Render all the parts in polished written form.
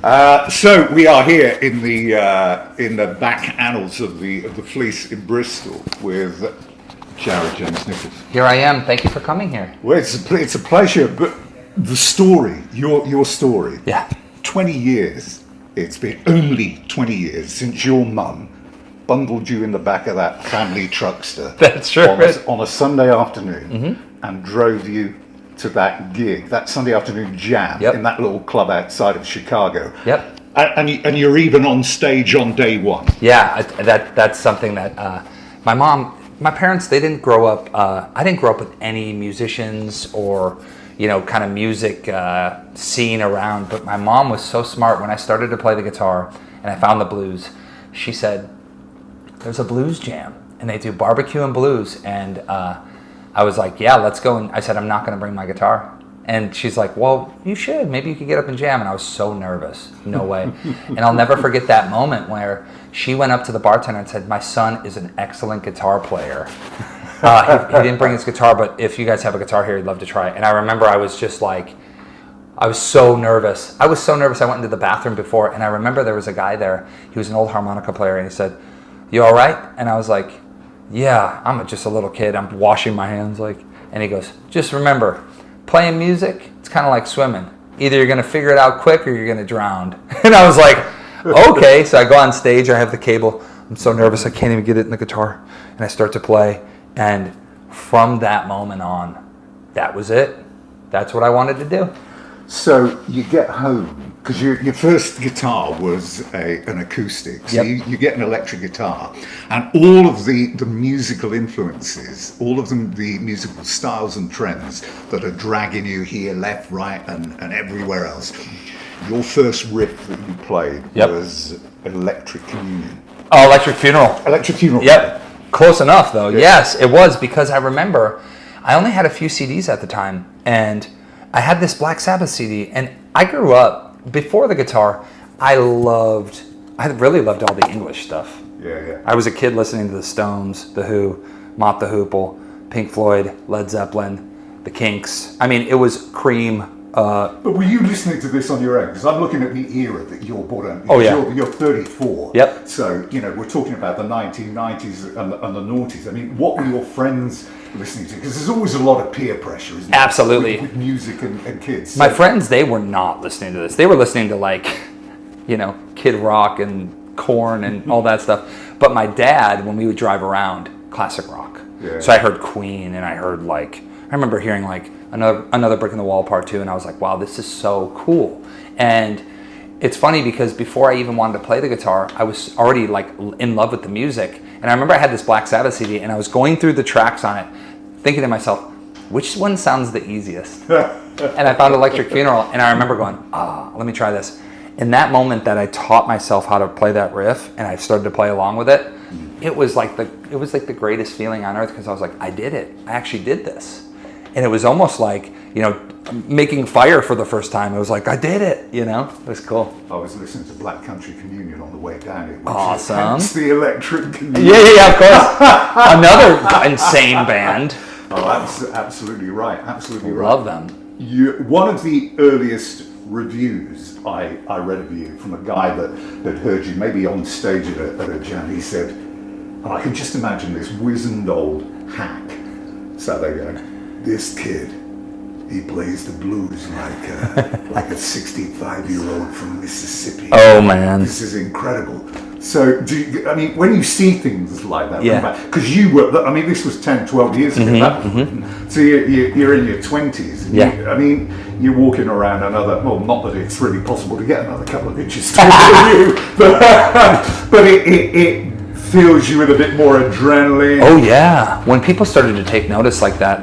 So we are here in the back annals of the Fleece in Bristol with Jared James Nichols. Here I am. Thank you for coming here. Well, it's a pleasure. But the story, your story. Yeah. 20 years. It's been only 20 years since your mum bundled you in the back of that family truckster. That's true. On a Sunday afternoon, and drove you to that gig, that Sunday afternoon jam in that little club outside of Chicago. Yep. And you're even on stage on day one. Yeah, that's something that my parents, they didn't grow up. I didn't grow up with any musicians or kind of music scene around. But my mom was so smart. When I started to play the guitar and I found the blues, she said, "There's a blues jam, and they do barbecue and blues." And I was like, "Yeah, let's go." And I said, "I'm not going to bring my guitar." And she's like, "Well, you should. Maybe you could get up and jam." And I was so nervous. No way. And I'll never forget that moment where she went up to the bartender and said, "My son is an excellent guitar player. He didn't bring his guitar, but if you guys have a guitar here, he'd love to try it." And I remember I was just like, I was so nervous. I went into the bathroom before, and I remember there was a guy there. He was an old harmonica player, and he said, "You all right?" And I was like, "Yeah, I'm just a little kid. I'm washing my hands." And he goes, "Just remember, playing music, it's kind of like swimming. Either you're going to figure it out quick or you're going to drown." And I was like, okay. So I go on stage, I have the cable. I'm so nervous, I can't even get it in the guitar. And I start to play. And from that moment on, that was it. That's what I wanted to do. So you get home, because your first guitar was an acoustic, so you get an electric guitar, and all of the musical influences, all of the musical styles and trends that are dragging you here, left, right, and everywhere else. Your first riff that you played was Electric Communion. Oh, Electric Funeral. Electric Funeral. Yep. Close enough, though. Yeah. Yes, it was, because I remember I only had a few CDs at the time, and I had this Black Sabbath CD, and I grew up, before the guitar, I really loved all the English stuff. Yeah. I was a kid listening to the Stones, The Who, Mott the Hoople, Pink Floyd, Led Zeppelin, the Kinks. I mean, it was Cream. But were you listening to this on your own? Because I'm looking at the era that you're born in. Oh, yeah. You're 34. Yep. So, we're talking about the 1990s and the noughties. I mean, what were your friends listening to? Because there's always a lot of peer pressure, isn't there? Absolutely. With music and kids. My friends, they were not listening to this. They were listening to Kid Rock and Korn and all that stuff. But my dad, when we would drive around, classic rock. Yeah. So I heard Queen, and I heard I remember hearing another Brick in the Wall Part 2, and I was like, wow, this is so cool. And it's funny because before I even wanted to play the guitar, I was already in love with the music. And I remember I had this Black Sabbath CD, and I was going through the tracks on it, thinking to myself, which one sounds the easiest? And I found Electric Funeral, and I remember going, let me try this. In that moment that I taught myself how to play that riff, and I started to play along with it, it was like the greatest feeling on earth, because I was like, I did it. I actually did this. And it was almost like, making fire for the first time. It was like, I did it, It was cool. I was listening to Black Country Communion on the way down here. Awesome. It's the Electric Communion. Yeah, of course. Another insane band. Oh, absolutely right. Absolutely right. Love them. One of the earliest reviews I read of you from a guy that had heard you maybe on stage at a jam, he said, and I can just imagine this wizened old hack sat there going, "This kid, he plays the blues like a 65-year-old from Mississippi. Oh, man. This is incredible." So, when you see things like that, because you were, this was 10, 12 years ago, so you're in your 20s, and you're walking around not that it's really possible to get another couple of inches taller than you, but it fills you with a bit more adrenaline. Oh, yeah. When people started to take notice like that,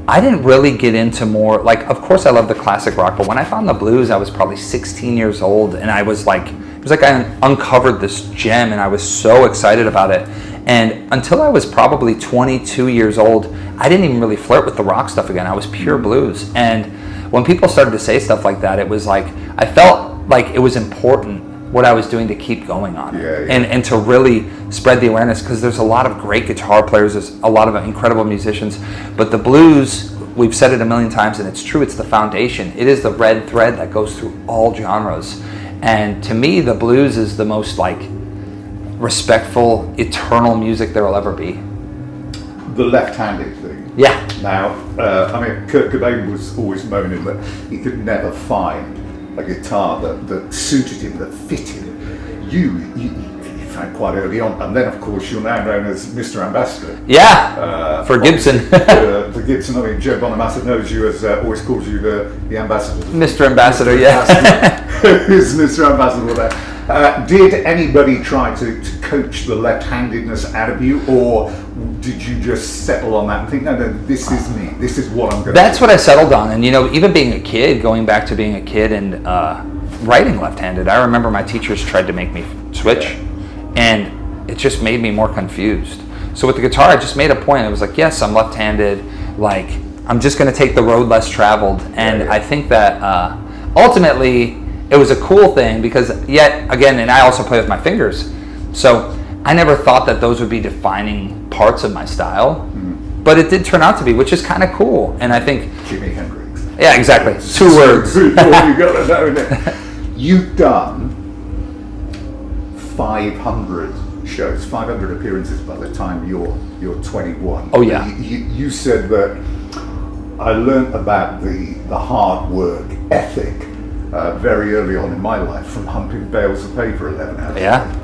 I didn't really get into more, of course I love the classic rock, but when I found the blues, I was probably 16 years old, and I was it was like I uncovered this gem, and I was so excited about it. And until I was probably 22 years old, I didn't even really flirt with the rock stuff again. I was pure blues. And when people started to say stuff like that, it was I felt like it was important what I was doing to keep going on it. And to really spread the awareness, because there's a lot of great guitar players, there's a lot of incredible musicians, but the blues, we've said it a million times, and it's true, it's the foundation. It is the red thread that goes through all genres. And to me, the blues is the most like respectful, eternal music there will ever be. The left-handed thing. Yeah. Now, I mean, Kurt Cobain was always moaning that he could never find a guitar that suited him, that fit him. You found quite early on, and then of course you're now known as Mr. Ambassador. Yeah. For Gibson. For Gibson, I mean, Joe Bonamassa knows you as always calls you the ambassador. Mr. Ambassador, yeah. Who's Mr. Ambassador there? Did anybody try to coach the left-handedness out of you, or did you just settle on that and think, no, this is me, this is what I'm going to do? That's what I settled on. And, you know, even being a kid, going back to being a kid and writing left-handed, I remember my teachers tried to make me switch, and it just made me more confused. So with the guitar, I just made a point. It was like, yes, I'm left-handed, like, I'm just going to take the road less traveled. And I think that ultimately it was a cool thing because yet again, and I also play with my fingers. So I never thought that those would be defining parts of my style, but it did turn out to be, which is kind of cool. And I think Jimi Hendrix. Yeah, exactly. 2 words. You got to know that. You've done 500 shows, 500 appearances by the time you're 21. Oh yeah. You said that I learned about the hard work ethic very early on in my life from humping bales of paper 11 hours.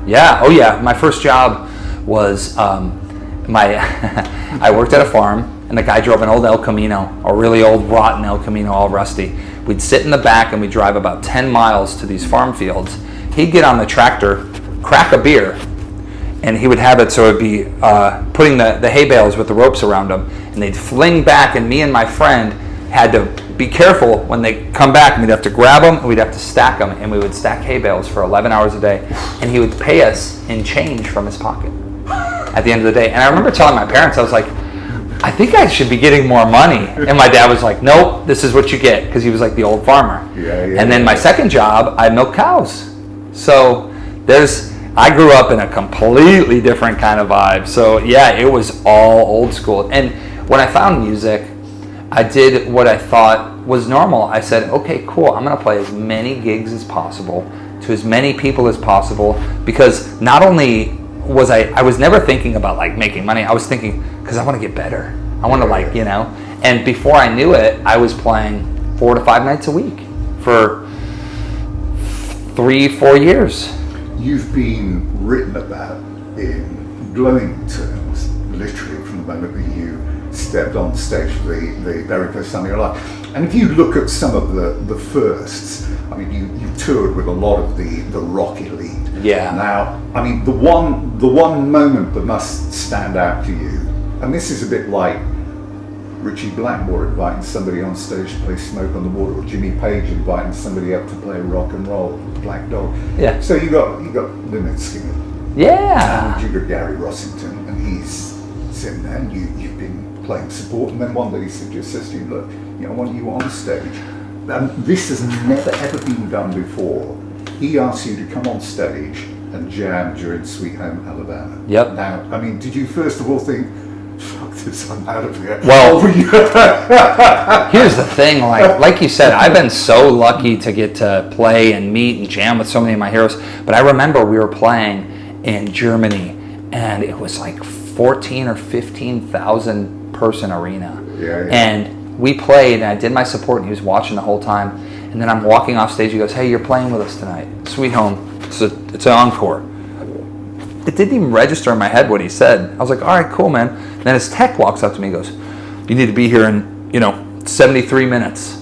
Yeah. Oh yeah. My first job was I worked at a farm, and the guy drove an old El Camino, a really old rotten El Camino, all rusty. We'd sit in the back and we'd drive about 10 miles to these farm fields. He'd get on the tractor, crack a beer, and he would have it so it'd be putting the hay bales with the ropes around them, and they'd fling back, and me and my friend had to be careful when they come back, and we'd have to grab them and we'd have to stack them, and we would stack hay bales for 11 hours a day, and he would pay us in change from his pocket at the end of the day. And I remember telling my parents, I was like, I think I should be getting more money. And my dad was like, nope, this is what you get, because he was like the old farmer. And then my second job, I milked cows. So I grew up in a completely different kind of vibe. So yeah, it was all old school. And when I found music, I did what I thought was normal. I said, okay, cool, I'm gonna play as many gigs as possible to as many people as possible, because not only was I was never thinking about like making money, I was thinking, because I want to get better. I want to like, you know, and before I knew it, I was playing 4 to 5 nights a week for 3-4 years. You've been written about in glowing terms, literally from the moment that you stepped on stage for the very first time in your life. And if you look at some of the firsts, I mean, you toured with a lot of the rock elite. Yeah. Now, I mean, the one moment that must stand out to you, and this is a bit like Richie Blackmore inviting somebody on stage to play Smoke on the Water, or Jimmy Page inviting somebody up to play rock and roll, Black Dog. Yeah. So you got Lynyrd Skynyrd. Yeah. And you got Gary Rossington, and he's sitting there, and you've been playing support, and then one day he says to you, look, you know, I want you on stage. And this has never ever been done before. He asks you to come on stage and jam during Sweet Home Alabama. Yep. Now, I mean, did you first of all think, fuck this, I'm out of here? Well, here's the thing, like you said, I've been so lucky to get to play and meet and jam with so many of my heroes, but I remember we were playing in Germany, and it was like 14 or 15,000 person arena. Yeah. And we played, and I did my support, and he was watching the whole time. And then I'm walking off stage. He goes, "Hey, you're playing with us tonight, Sweet Home. It's an encore." It didn't even register in my head what he said. I was like, "All right, cool, man." And then his tech walks up to me and goes, "You need to be here in 73 minutes.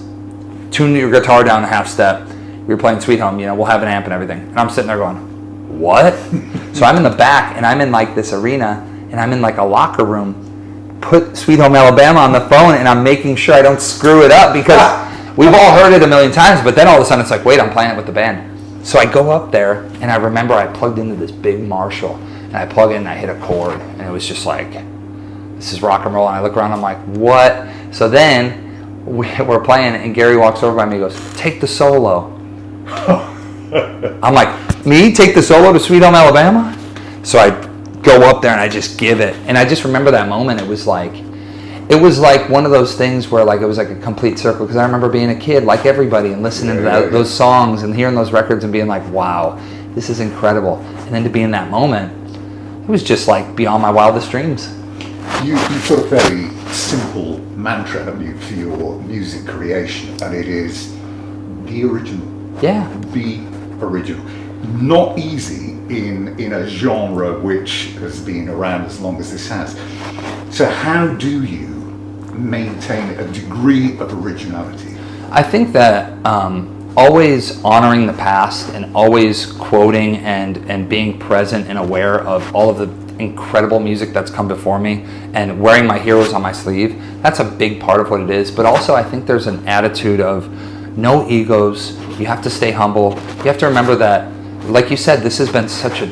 Tune your guitar down a half step. You're playing Sweet Home. We'll have an amp and everything." And I'm sitting there going, "What?" So I'm in the back, and I'm in like this arena, and I'm in like a locker room. Put Sweet Home Alabama on the phone, and I'm making sure I don't screw it up, because we've all heard it a million times, but then all of a sudden it's like, wait, I'm playing it with the band. So I go up there, and I remember I plugged into this big Marshall, and I plug in and I hit a chord, and it was just like, this is rock and roll. And I look around, I'm like, what? So then we're playing, and Gary walks over by me and goes, "Take the solo." I'm like, me? Take the solo to Sweet Home Alabama? So I go up there and I just give it. And I just remember that moment. It was like, it was like one of those things where like it was like a complete circle, because I remember being a kid like everybody and listening to those songs and hearing those records and being like, wow, this is incredible. And then to be in that moment, it was just like beyond my wildest dreams. You've got a very simple mantra, haven't you, for your music creation, and it is be original. Yeah. Be original. Not easy in a genre which has been around as long as this has. So how do you maintain a degree of originality? I think that always honoring the past and always quoting and being present and aware of all of the incredible music that's come before me and wearing my heroes on my sleeve, that's a big part of what it is. But also I think there's an attitude of no egos. You have to stay humble. You have to remember that, like you said, this has been such a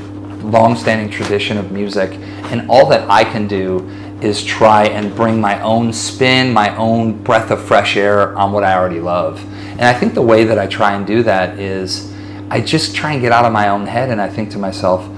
long-standing tradition of music, and all that I can do is try and bring my own spin, my own breath of fresh air on what I already love. And I think the way that I try and do that is I just try and get out of my own head, and I think to myself,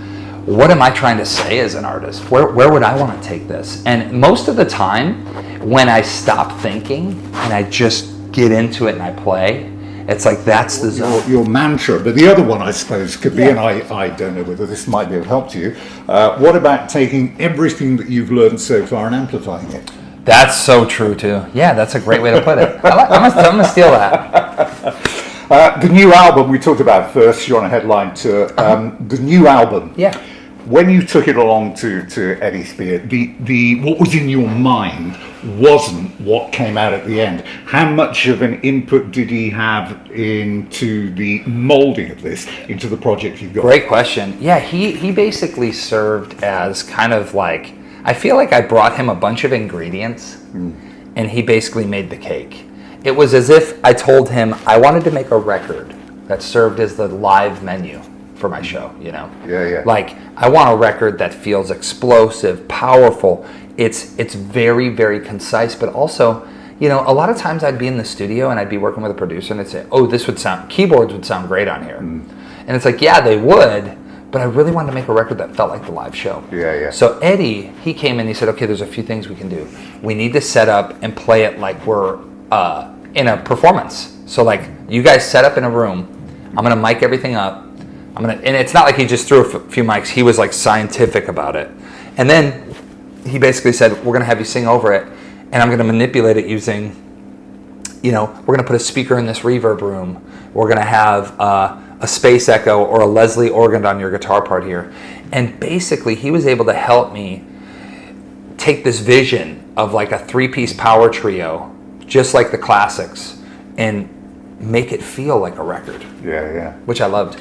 what am I trying to say as an artist? Where would I want to take this? And most of the time, when I stop thinking and I just get into it and I play, it's like that's the zone. Your mantra. But the other one, I suppose, could be, and I don't know whether this might be of help to you, what about taking everything that you've learned so far and amplifying it? That's so true too. Yeah, that's a great way to put it. I'm gonna steal that. The new album we talked about first, you're on a headline tour. The new album. Yeah. When you took it along to Eddie Spear, the what was in your mind wasn't what came out at the end. How much of an input did he have into the molding of this, into the project you've got? Great question. Yeah, he basically served as kind of like, I feel like I brought him a bunch of ingredients and he basically made the cake. It was as if I told him I wanted to make a record that served as the live menu for my show, you know? Yeah. Like, I want a record that feels explosive, powerful. It's very, very concise, but also, you know, a lot of times I'd be in the studio and I'd be working with a producer and they'd say, oh, keyboards would sound great on here. And it's like, yeah, they would, but I really wanted to make a record that felt like the live show. Yeah. So Eddie, he came in, he said, okay, there's a few things we can do. We need to set up and play it like we're in a performance. So like, you guys set up in a room, I'm gonna mic everything up, and it's not like he just threw a few mics, he was like scientific about it. And then he basically said, we're gonna have you sing over it, and I'm gonna manipulate it using, you know, we're gonna put a speaker in this reverb room, we're gonna have a space echo or a Leslie organ on your guitar part here. And basically he was able to help me take this vision of like a 3-piece power trio, just like the classics, and make it feel like a record. Yeah. Which I loved.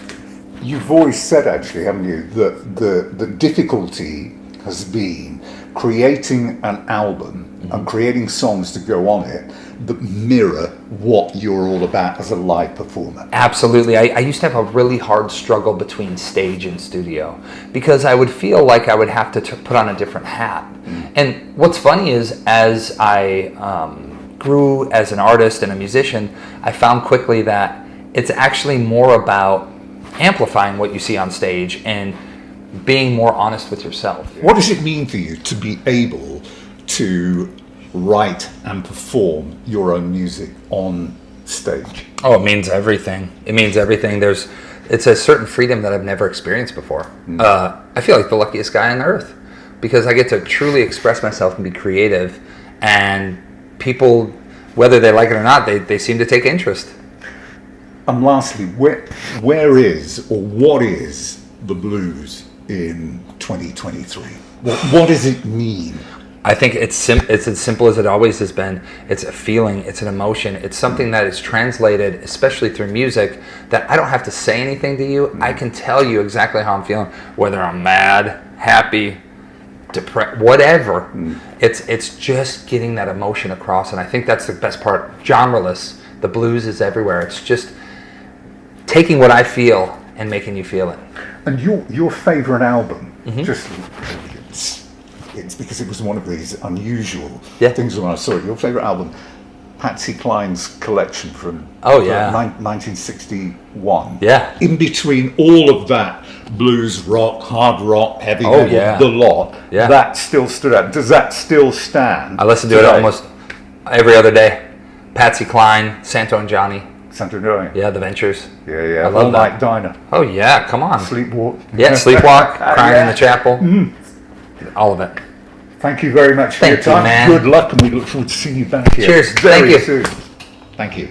You've always said, actually, haven't you, that the difficulty has been creating an album and creating songs to go on it that mirror what you're all about as a live performer. Absolutely. I used to have a really hard struggle between stage and studio because I would feel like I would have to put on a different hat. And what's funny is as I grew as an artist and a musician, I found quickly that it's actually more about amplifying what you see on stage and being more honest with yourself. What does it mean for you to be able to write and perform your own music on stage? Oh, it means everything. It means everything. It's a certain freedom that I've never experienced before. I feel like the luckiest guy on earth because I get to truly express myself and be creative, and people, whether they like it or not, they seem to take interest. And lastly, where is or what is the blues in 2023? What does it mean? I think it's as simple as it always has been. It's a feeling, it's an emotion, it's something that is translated, especially through music, that I don't have to say anything to you. I can tell you exactly how I'm feeling, whether I'm mad, happy, depressed, whatever. It's just getting that emotion across, and I think that's the best part. Genreless, the blues is everywhere. It's just taking what I feel and making you feel it. And your favourite album, just it's because it was one of these unusual things when I saw it. Your favourite album, Patsy Cline's collection from Oh, yeah. 1961. Yeah. In between all of that blues, rock, hard rock, heavy Oh, metal, yeah. the lot, Yeah. that still stood out. Does that still stand? I listen to it almost every other day. Patsy Cline, Santo and Johnny. Santo Domingo. Yeah, The Ventures. Yeah. I love All that. Night Diner. Oh, yeah, come on. Sleepwalk. Yeah, Sleepwalk, Crying in the Chapel. Mm-hmm. All of it. Thank you very much for Thank your time. you, man. Good luck, and we look forward to seeing you back here Cheers. very Thank you. soon. Thank you.